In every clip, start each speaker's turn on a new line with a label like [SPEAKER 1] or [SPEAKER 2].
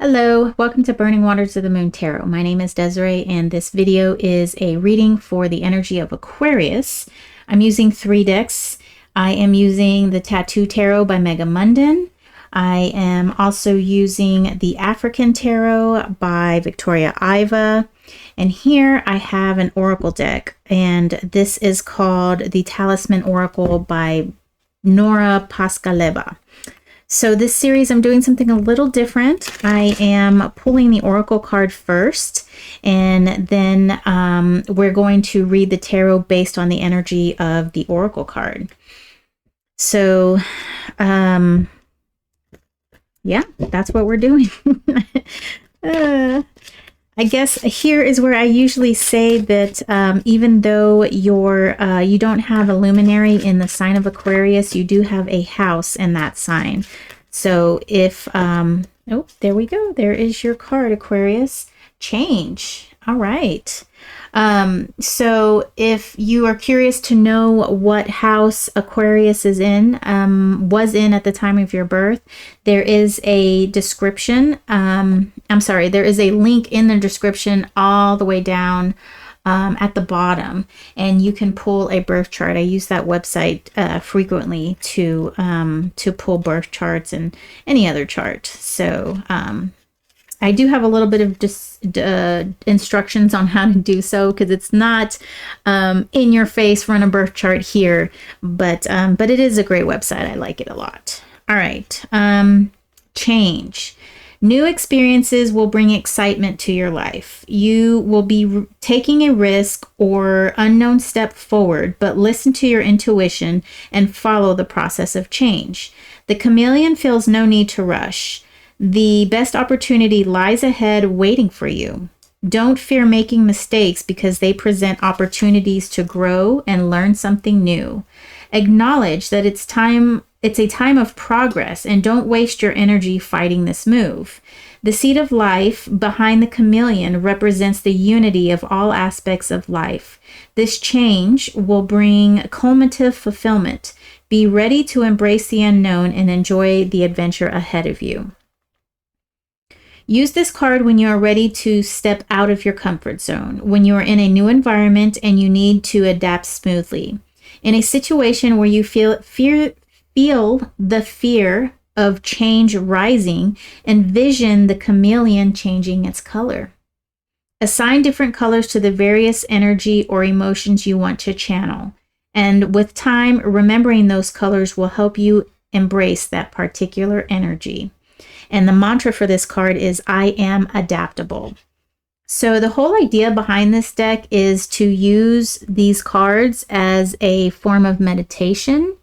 [SPEAKER 1] Hello, welcome to Burning Waters of the Moon Tarot. My name is Desiree, and this video is a reading for the energy of Aquarius. I'm using 3 decks. I am using the Tattoo Tarot by Mega Munden. I am also using the African Tarot by Victoria Iva. And here I have an Oracle deck, and this is called the Talisman Oracle by Nora Pascaleva. So this series, I'm doing something a little different. I am pulling the Oracle card first, and then we're going to read the tarot based on the energy of the Oracle card. So, yeah, that's what we're doing. I guess here is where I usually say that even though you don't have a luminary in the sign of Aquarius, you do have a house in that sign. So if, oh, there we go. There is your card, Aquarius. Change. All right. So if you are curious to know what house Aquarius is in, was in at the time of your birth, there is a description. There is a link in the description all the way down at the bottom, and you can pull a birth chart. I use that website frequently to pull birth charts and any other chart. So I do have a little bit of instructions on how to do so, because it's not in your face, run a birth chart here, but it is a great website. I like it a lot. All right. Change. New experiences will bring excitement to your life. You will be taking a risk or unknown step forward, but listen to your intuition and follow the process of change. The chameleon feels no need to rush. The best opportunity lies ahead waiting for you. Don't fear making mistakes, because they present opportunities to grow and learn something new. Acknowledge that it's a time of progress, and don't waste your energy fighting this move. The seed of life behind the chameleon represents the unity of all aspects of life. This change will bring culminative fulfillment. Be ready to embrace the unknown and enjoy the adventure ahead of you. Use this card when you are ready to step out of your comfort zone, when you are in a new environment and you need to adapt smoothly. In a situation where you feel the fear of change rising, envision the chameleon changing its color. Assign different colors to the various energy or emotions you want to channel. And with time, remembering those colors will help you embrace that particular energy. And the mantra for this card is, I am adaptable. So the whole idea behind this deck is to use these cards as a form of meditation,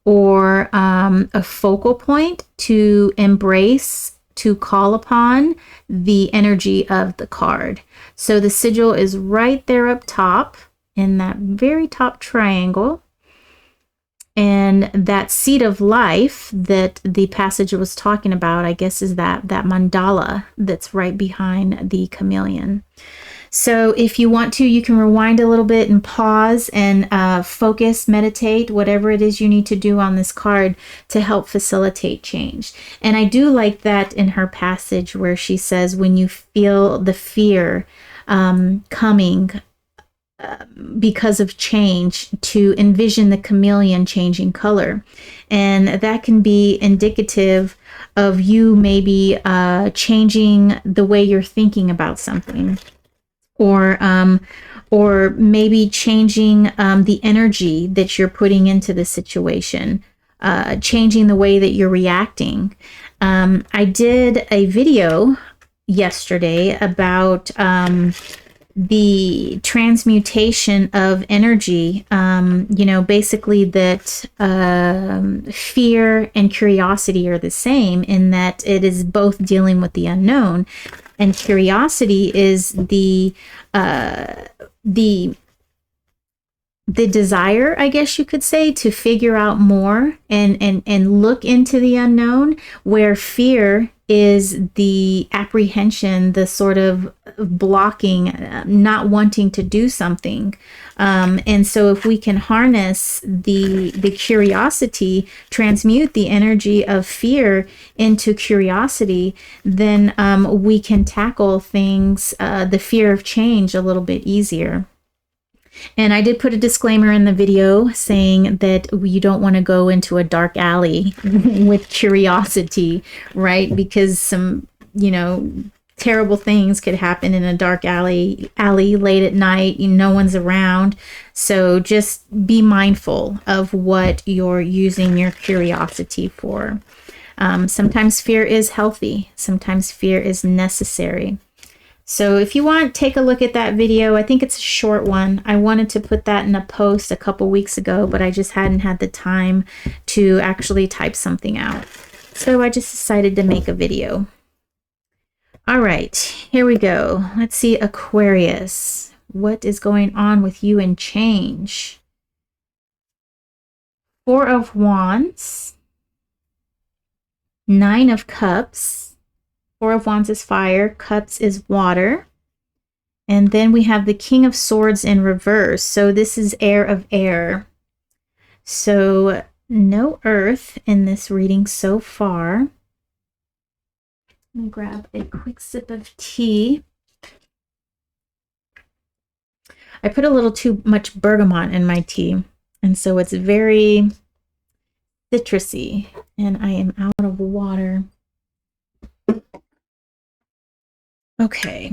[SPEAKER 1] or a focal point to embrace, to call upon the energy of the card. So the sigil is right there up top in that very top triangle. And that seed of life that the passage was talking about, I guess, is that mandala that's right behind the chameleon. So if you want to, you can rewind a little bit and pause and focus, meditate, whatever it is you need to do on this card to help facilitate change. And I do like that in her passage where she says, when you feel the fear coming because of change, to envision the chameleon changing color. And that can be indicative of you maybe changing the way you're thinking about something. Or maybe changing the energy that you're putting into the situation, changing the way that you're reacting. I did a video yesterday about the transmutation of energy, basically that fear and curiosity are the same, in that it is both dealing with the unknown. And curiosity is the desire, I guess you could say, to figure out more and look into the unknown, where fear is the apprehension, the sort of blocking, not wanting to do something. And so if we can harness the curiosity, transmute the energy of fear into curiosity, then we can tackle things, the fear of change, a little bit easier. And I did put a disclaimer in the video saying that you don't want to go into a dark alley with curiosity, right? Because some, terrible things could happen in a dark alley late at night. No one's around. So just be mindful of what you're using your curiosity for. Sometimes fear is healthy. Sometimes fear is necessary. So if you want, take a look at that video. I think it's a short one. I wanted to put that in a post a couple weeks ago, but I just hadn't had the time to actually type something out. So I just decided to make a video. All right, here we go. Let's see, Aquarius. What is going on with you in change? Four of Wands. Nine of Cups. Four of Wands is fire. Cups is water. And then we have the King of Swords in reverse. So this is air of air. So no earth in this reading so far. Let me grab a quick sip of tea. I put a little too much bergamot in my tea, and so it's very citrusy, and I am out of water. Okay.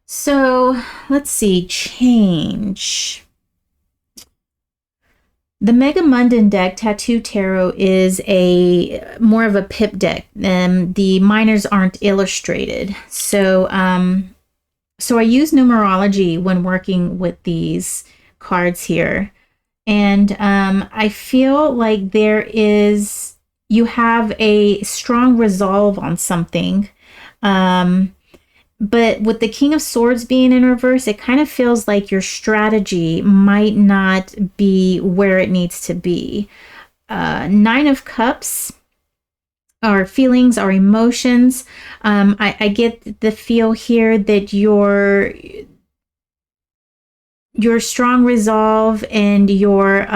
[SPEAKER 1] So let's see, change. The Mega Mundan deck, Tattoo Tarot, is more of a pip deck. The minors aren't illustrated. So so I use numerology when working with these cards here. And I feel like you have a strong resolve on something. But with the King of Swords being in reverse, it kind of feels like your strategy might not be where it needs to be. Nine of Cups, our feelings, our emotions. I get the feel here that your strong resolve and your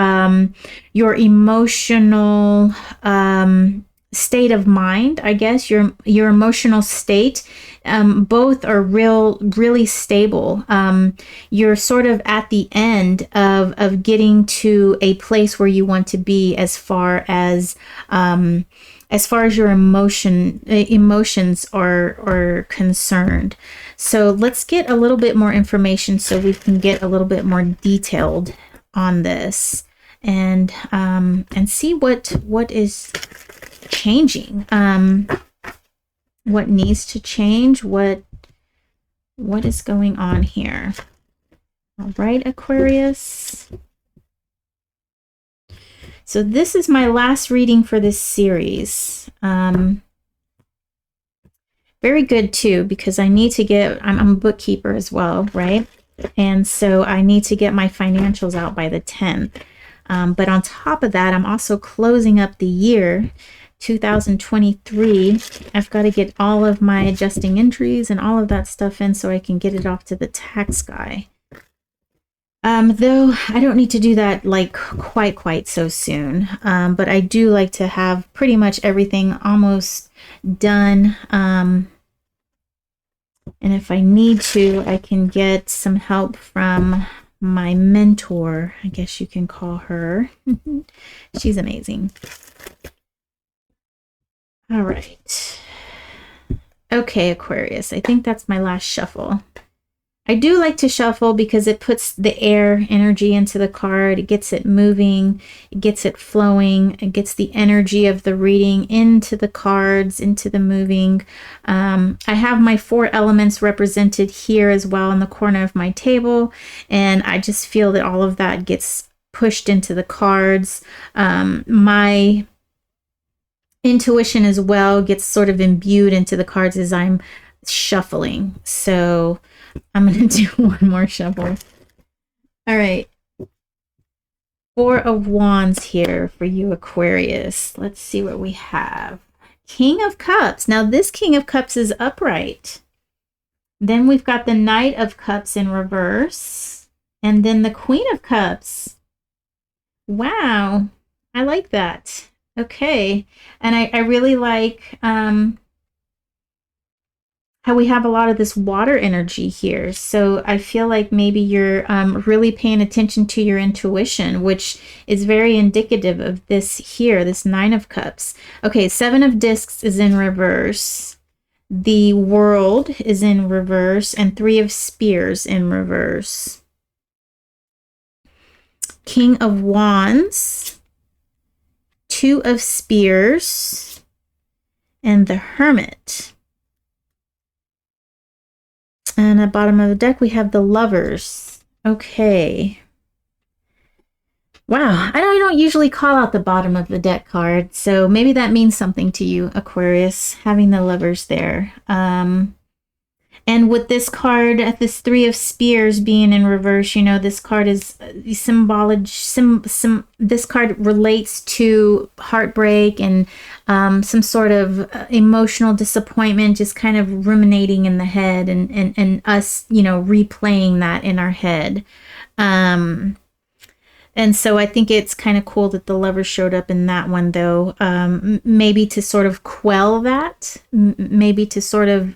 [SPEAKER 1] emotional state of mind, I guess, your emotional state, both are really stable. You're sort of at the end of getting to a place where you want to be as far as your emotions are concerned. So let's get a little bit more information so we can get a little bit more detailed on this and see what is changing, what needs to change, what is going on here. All right, Aquarius. So this is my last reading for this series. Very good too, because I need to get, I'm a bookkeeper as well, right? And so I need to get my financials out by the 10th. But on top of that, I'm also closing up the year 2023. I've got to get all of my adjusting entries and all of that stuff in so I can get it off to the tax guy. Though I don't need to do that like quite so soon. But I do like to have pretty much everything almost done. And if I need to, I can get some help from my mentor, I guess you can call her. She's amazing. All right. Okay, Aquarius, I think that's my last shuffle. I do like to shuffle because it puts the air energy into the card. It gets it moving, it gets it flowing, it gets the energy of the reading into the cards, into the moving. I have my 4 elements represented here as well in the corner of my table, and I just feel that all of that gets pushed into the cards. My intuition as well gets sort of imbued into the cards as I'm shuffling. So I'm going to do one more shuffle. All right. Four of Wands here for you, Aquarius. Let's see what we have. King of Cups. Now, this King of Cups is upright. Then we've got the Knight of Cups in reverse. And then the Queen of Cups. Wow. I like that. Okay. And I really like how we have a lot of this water energy here. So I feel like maybe you're really paying attention to your intuition, which is very indicative of this here, this Nine of Cups. Okay, Seven of Discs is in reverse. The World is in reverse, and Three of Spears in reverse. King of Wands, Two of Spears, and the Hermit. And at the bottom of the deck, we have the Lovers. Okay. Wow, I don't usually call out the bottom of the deck card, so maybe that means something to you, Aquarius, having the Lovers there. And with this card, this Three of Spears being in reverse, you know, this card is symbolic. This card relates to heartbreak and some sort of emotional disappointment, just kind of ruminating in the head, and us, you know, replaying that in our head. And so I think it's kind of cool that the Lovers showed up in that one, though. Maybe to sort of quell that, maybe to sort of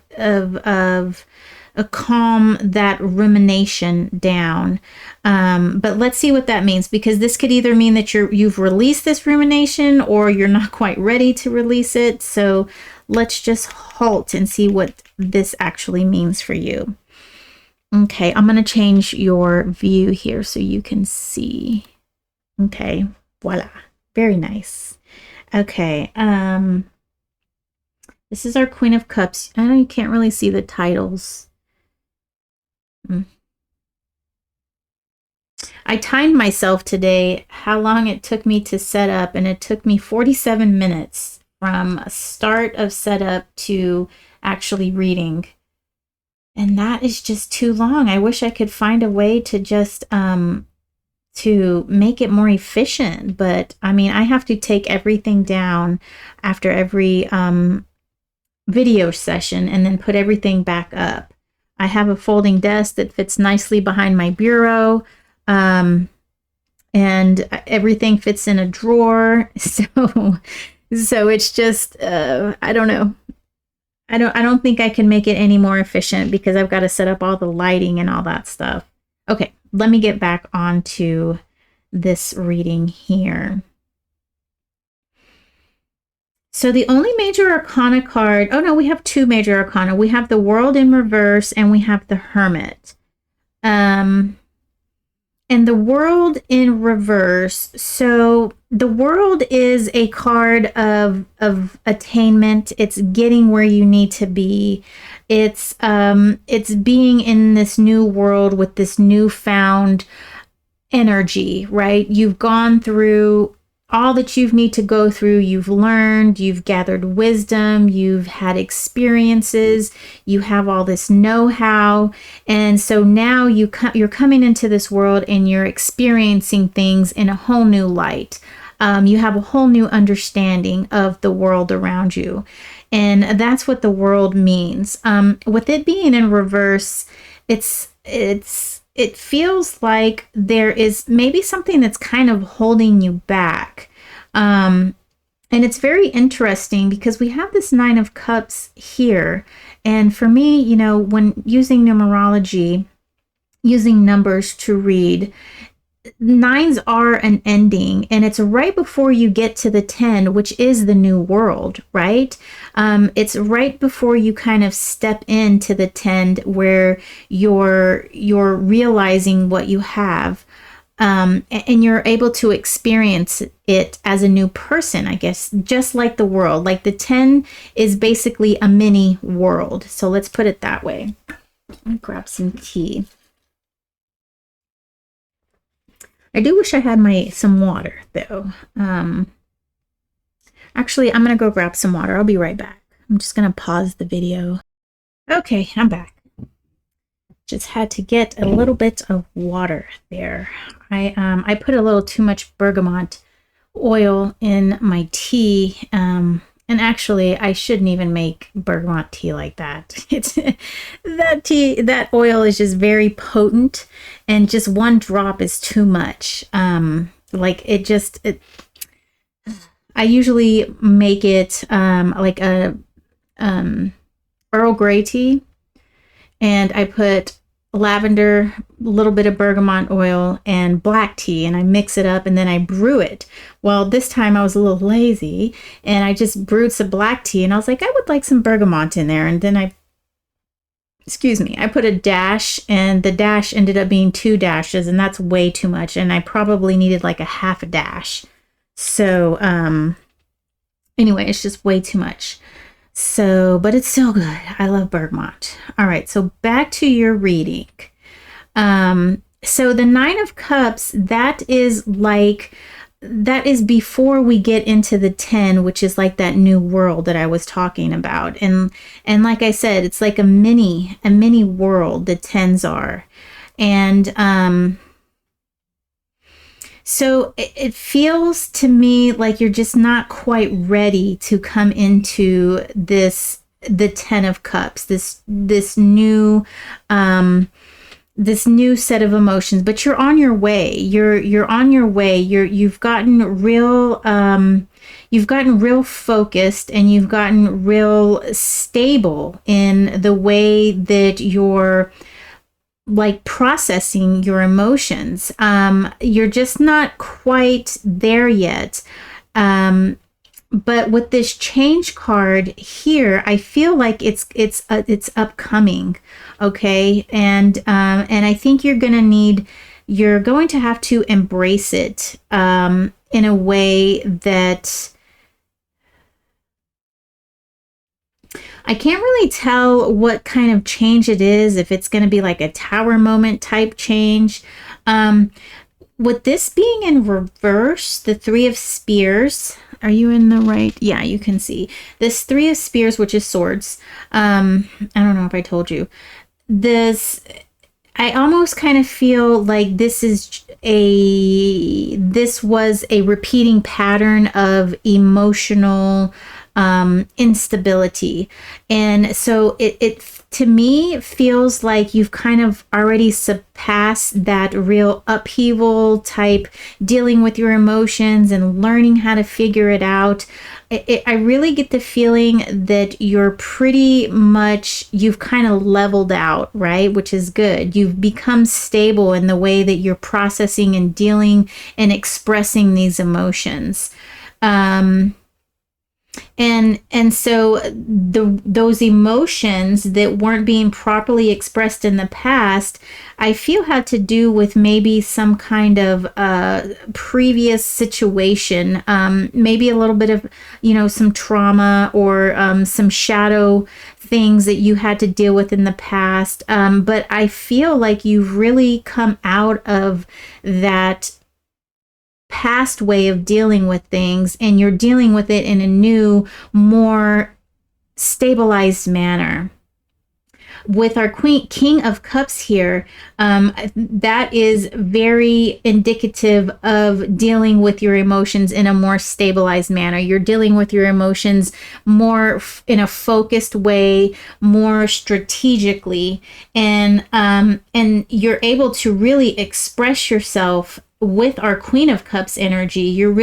[SPEAKER 1] calm that rumination down. But let's see what that means, because this could either mean that you've released this rumination, or you're not quite ready to release it. So let's just halt and see what this actually means for you. Okay, I'm going to change your view here so you can see. Okay, voila. Very nice. Okay, this is our Queen of Cups. I know you can't really see the titles. I timed myself today how long it took me to set up, and it took me 47 minutes from start of setup to actually reading. And that is just too long. I wish I could find a way to just to make it more efficient. But I mean, I have to take everything down after every video session and then put everything back up. I have a folding desk that fits nicely behind my bureau, and everything fits in a drawer. So it's just I don't know. I don't think I can make it any more efficient, because I've got to set up all the lighting and all that stuff. Okay, let me get back onto this reading here. So the only major arcana card, oh no, we have two major arcana. We have the World in reverse, and we have the Hermit. And the World in reverse. So the World is a card of attainment. It's getting where you need to be. It's being in this new world with this newfound energy, right? You've gone through all that you need to go through. You've learned, you've gathered wisdom, you've had experiences, you have all this know-how. And so now you're coming into this world and you're experiencing things in a whole new light. You have a whole new understanding of the world around you. And that's what the World means. With it being in reverse, it feels like there is maybe something that's kind of holding you back. And it's very interesting because we have this Nine of Cups here. And for me, you know, when using numerology, using numbers to read, nines are an ending, and it's right before you get to the 10, which is the new world, right? It's right before you kind of step into the 10 where you're realizing what you have, and you're able to experience it as a new person, I guess, just like the World. Like the 10 is basically a mini world. So let's put it that way. Let me grab some tea. I do wish I had some water, though. Actually, I'm going to go grab some water. I'll be right back. I'm just going to pause the video. Okay, I'm back. Just had to get a little bit of water there. I put a little too much bergamot oil in my tea. And actually, I shouldn't even make bergamot tea like that. It's that oil is just very potent, and just one drop is too much. Like I usually make it like a Earl Grey tea, and I put lavender, a little bit of bergamot oil, and black tea, and I mix it up, and then I brew it. Well, this time I was a little lazy, and I just brewed some black tea, and I was like, I would like some bergamot in there, and then I put a dash, and the dash ended up being 2 dashes, and that's way too much, and I probably needed like a half a dash. So, anyway, it's just way too much. So, but it's still good. I love bergamot. All right, so back to your reading. So the 9 of Cups, that is before we get into the 10, which is like that new world that I was talking about. And like I said, it's like a mini world, the 10s are. And so it feels to me like you're just not quite ready to come into the 10 of Cups, this new set of emotions, but you're on your way. You're on your way. You've gotten real focused, and you've gotten real stable in the way that you're like processing your emotions. You're just not quite there yet. But with this change card here, I feel like it's upcoming. Okay. And I think you're going to have to embrace it, in a way that I can't really tell what kind of change it is, if it's going to be like a tower moment type change. With this being in reverse, the 3 of Spears, are you in the right? Yeah, you can see. This 3 of Spears, which is swords. I don't know if I told you. I almost kind of feel like this was a repeating pattern of emotional instability. And so it to me feels like you've kind of already surpassed that real upheaval type dealing with your emotions and learning how to figure it out. I really get the feeling that you've kind of leveled out, right? Which is good. You've become stable in the way that you're processing and dealing and expressing these emotions. And so those emotions that weren't being properly expressed in the past, I feel had to do with maybe some kind of previous situation, maybe a little bit of, some trauma or some shadow things that you had to deal with in the past. But I feel like you've really come out of that past way of dealing with things, and you're dealing with it in a new, more stabilized manner. With our King of Cups here, that is very indicative of dealing with your emotions in a more stabilized manner. You're dealing with your emotions more in a focused way, more strategically, and you're able to really express yourself with our Queen of Cups energy. You're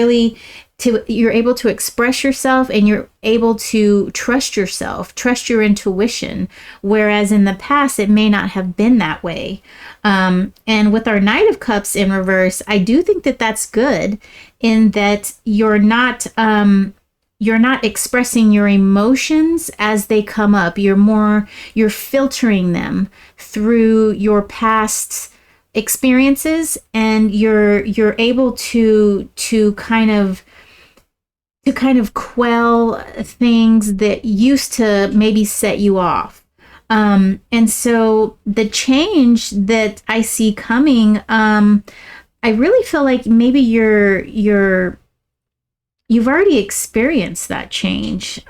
[SPEAKER 1] able to express yourself, and you're able to trust yourself, trust your intuition, whereas in the past it may not have been that way. And with our Knight of Cups in reverse, I do think that that's good, in that you're not expressing your emotions as they come up. You're filtering them through your past experiences, and you're able to kind of quell things that used to maybe set you off. And so the change that I see coming, I really feel like maybe you've already experienced that change.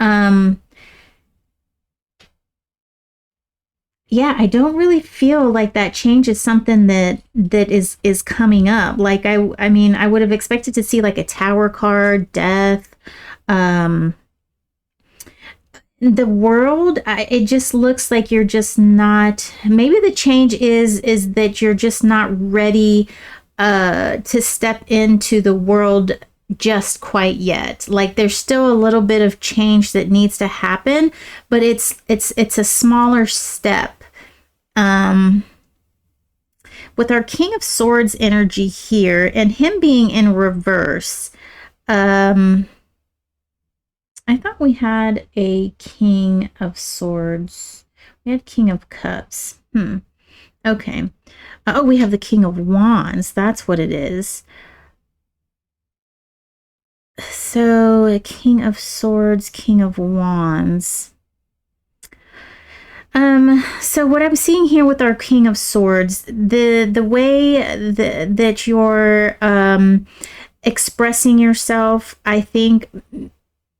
[SPEAKER 1] yeah, I don't really feel like that change is something that is coming up. Like I mean, I would have expected to see like a tower card, death, um the world. It just looks like you're just not, maybe the change is that you're just not ready to step into the world just quite yet. Like there's still a little bit of change that needs to happen, but it's a smaller step. um with our King of Swords energy here and him being in reverse, um I thought we had a King of Swords. We had King of Cups. Okay. Oh, we have the King of Wands. That's what it is. So, a King of Swords, King of Wands. So what I'm seeing here with our King of Swords, the way that you're expressing yourself, I think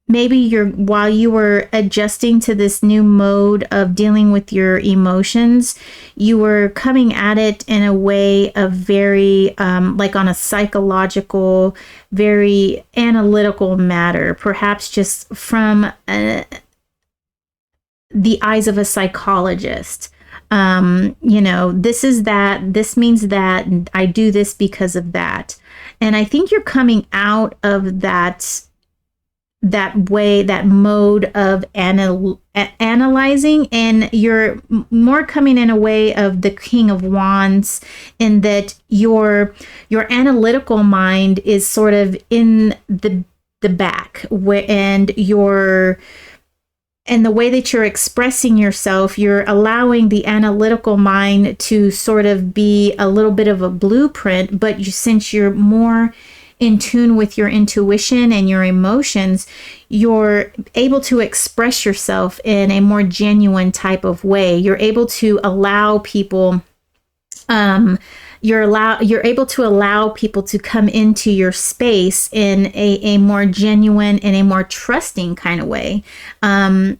[SPEAKER 1] maybe you're, while you were adjusting to this new mode of dealing with your emotions, you were coming at it in a way of very like on a psychological, very analytical matter, perhaps just from the eyes of a psychologist. You know, this is that, this means that, I do this because of that. And I think you're coming out of that way, that mode of analyzing, and you're more coming in a way of the King of Wands, in that your analytical mind is sort of in the back, where, and the way that you're expressing yourself, you're allowing the analytical mind to sort of be a little bit of a blueprint, but since you're more in tune with your intuition and your emotions, you're able to express yourself in a more genuine type of way. You're able to allow people, you're able to allow people to come into your space in a more genuine and a more trusting kind of way. And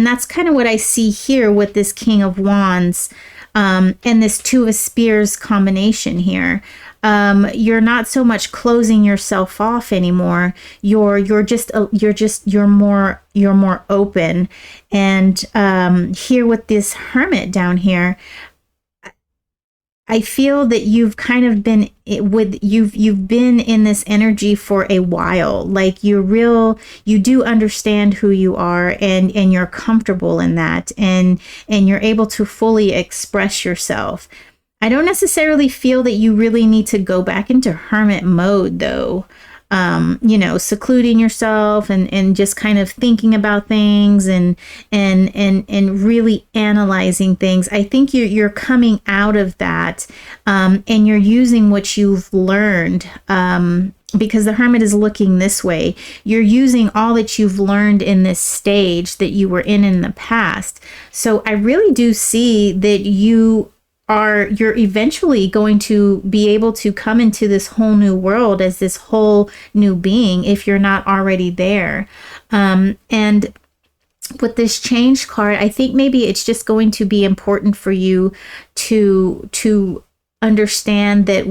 [SPEAKER 1] that's kind of what I see here with this King of Wands, and this Two of Spears combination here. You're not so much closing yourself off anymore. You're more open. And here with this Hermit down here, I feel that you've kind of been you've been in this energy for a while. Like you do understand who you are, and you're comfortable in that, and you're able to fully express yourself. I don't necessarily feel that you really need to go back into hermit mode, though. You know, secluding yourself and just kind of thinking about things, and really analyzing things. I think you're coming out of that, and you're using what you've learned. Because the Hermit is looking this way. You're using all that you've learned in this stage that you were in the past. So I really do see that you're eventually going to be able to come into this whole new world as this whole new being, if you're not already there. And with this change card, I think maybe it's just going to be important for you to understand that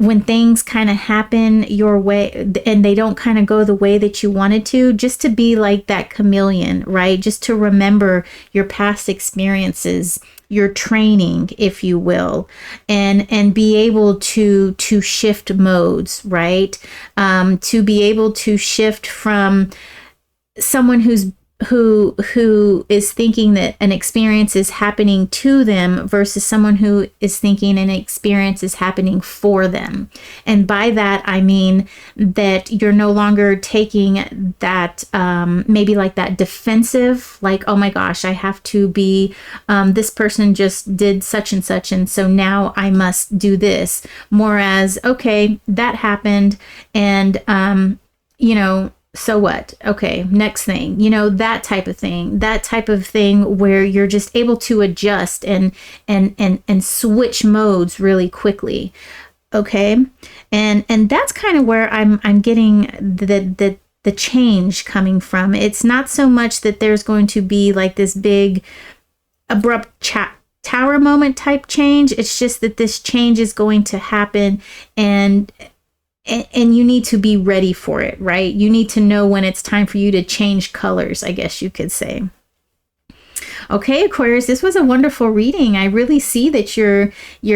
[SPEAKER 1] when things kind of happen your way and they don't kind of go the way that you wanted to, just to be like that chameleon, right? Just to remember your past experiences, your training, if you will, and be able to shift modes, right? To be able to shift from someone who is thinking that an experience is happening to them versus someone who is thinking an experience is happening for them. And by that, I mean that you're no longer taking that, maybe like that defensive, like, oh my gosh, I have to be, this person just did such and such, and so now I must do this. More as, okay, that happened, and, you know, so what? Okay, next thing, you know, that type of thing where you're just able to adjust and switch modes really quickly. Okay. And that's kind of where I'm getting the the change coming from. It's not so much that there's going to be like this big abrupt tower moment type change. It's just that this change is going to happen, and you need to be ready for it, right? You need to know when it's time for you to change colors, I guess you could say. Okay, Aquarius, this was a wonderful reading. I really see that you're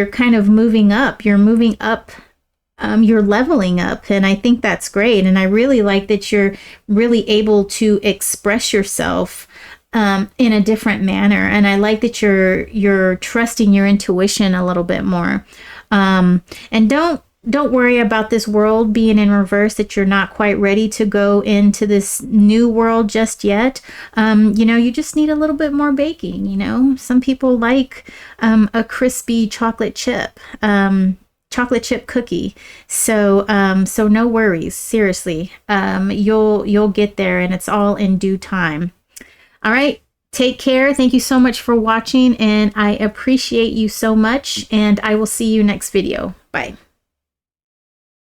[SPEAKER 1] kind of moving up. You're moving up. You're leveling up, and I think that's great. And I really like that you're really able to express yourself in a different manner. And I like that you're trusting your intuition a little bit more. And don't worry about this world being in reverse, that you're not quite ready to go into this new world just yet. You know, you just need a little bit more baking. You know, some people like a crispy chocolate chip cookie. So no worries. Seriously, you'll get there, and it's all in due time. All right. Take care. Thank you so much for watching, and I appreciate you so much, and I will see you next video. Bye.